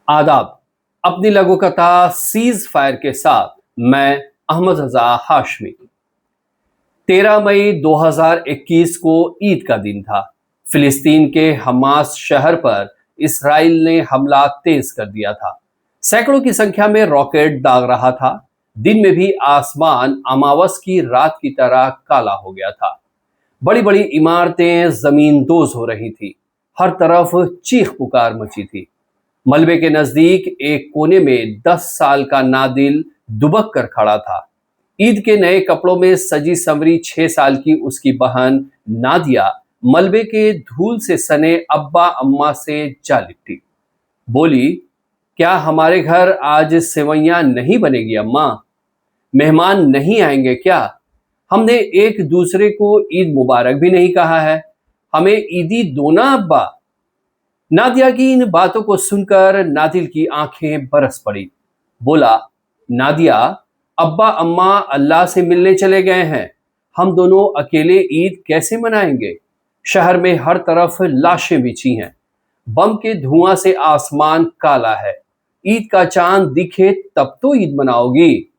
आदाब। अपनी लघु कथा सीज फायर के साथ मैं अहमद रजा हाशमी। 13 मई 2021 को ईद का दिन था। फिलिस्तीन के हमास शहर पर इसराइल ने हमला तेज कर दिया था। सैकड़ों की संख्या में रॉकेट दाग रहा था। दिन में भी आसमान अमावस की रात की तरह काला हो गया था। बड़ी बड़ी इमारतें जमींदोज हो रही थी। हर तरफ चीख पुकार मची थी। मलबे के नजदीक एक कोने में 10 साल का नादिल दुबक कर खड़ा था। ईद के नए कपड़ों में सजी संवरी 6 साल की उसकी बहन नादिया मलबे के धूल से सने अब्बा अम्मा से जा लिपटी। बोली, क्या हमारे घर आज सेवैयां नहीं बनेगी अम्मा? मेहमान नहीं आएंगे क्या? हमने एक दूसरे को ईद मुबारक भी नहीं कहा है। हमें ईदी दो ना अब्बा। नादिया की इन बातों को सुनकर नादिल की आंखें बरस पड़ी। बोला, नादिया, अब्बा अम्मा अल्लाह से मिलने चले गए हैं। हम दोनों अकेले ईद कैसे मनाएंगे? शहर में हर तरफ लाशें बिछी हैं। बम के धुआं से आसमान काला है। ईद का चांद दिखे तब तो ईद मनाओगी।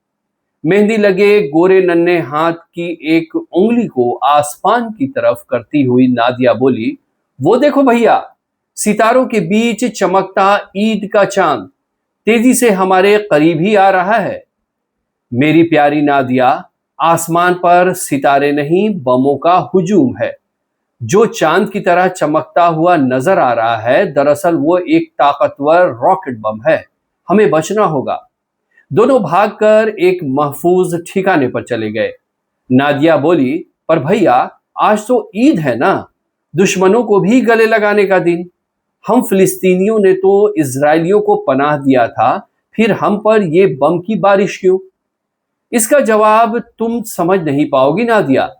मेहंदी लगे गोरे नन्हे हाथ की एक उंगली को आसमान की तरफ करती हुई नादिया बोली, वो देखो भैया, सितारों के बीच चमकता ईद का चांद तेजी से हमारे करीब ही आ रहा है। मेरी प्यारी नादिया, आसमान पर सितारे नहीं बमों का हुजूम है। जो चांद की तरह चमकता हुआ नजर आ रहा है, दरअसल वो एक ताकतवर रॉकेट बम है। हमें बचना होगा। दोनों भागकर एक महफूज ठिकाने पर चले गए। नादिया बोली, पर भैया, आज तो ईद है ना, दुश्मनों को भी गले लगाने का दिन। हम फिलिस्तीनियों ने तो इजरायलियों को पनाह दिया था, फिर हम पर ये बम की बारिश क्यों? इसका जवाब तुम समझ नहीं पाओगी नादिया।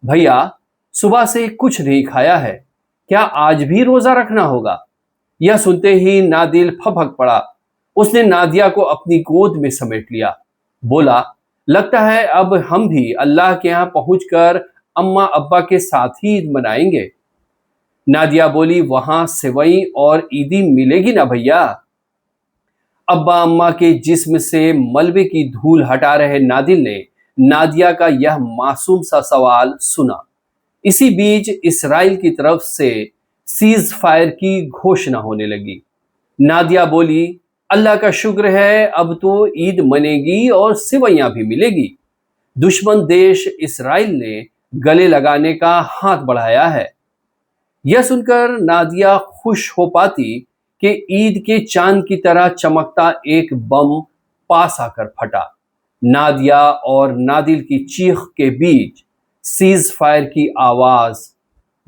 भैया, सुबह से कुछ नहीं खाया है। क्या आज भी रोजा रखना होगा? यह सुनते ही नादिल फपक पड़ा। उसने नादिया को अपनी गोद में समेट लिया। बोला, लगता है अब हम भी अल्लाह के यहाँ पहुंचकर अम्मा अब्बा के साथ ही ईद मनाएंगे। नादिया बोली, वहां सेवई और ईदी मिलेगी ना भैया? अब्बा अम्मा के जिस्म से मलबे की धूल हटा रहे नादिल ने नादिया का यह मासूम सा सवाल सुना। इसी बीच इसराइल की तरफ से सीज फायर की घोषणा होने लगी। नादिया बोली, अल्लाह का शुक्र है, अब तो ईद मनेगी और सेवैयां भी मिलेगी। दुश्मन देश इसराइल ने गले लगाने का हाथ बढ़ाया है। यह सुनकर नादिया खुश हो पाती कि ईद के चांद की तरह चमकता एक बम पास आकर फटा। नादिया और नादिल की चीख के बीच सीज फायर की आवाज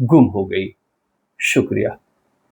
गुम हो गई। शुक्रिया।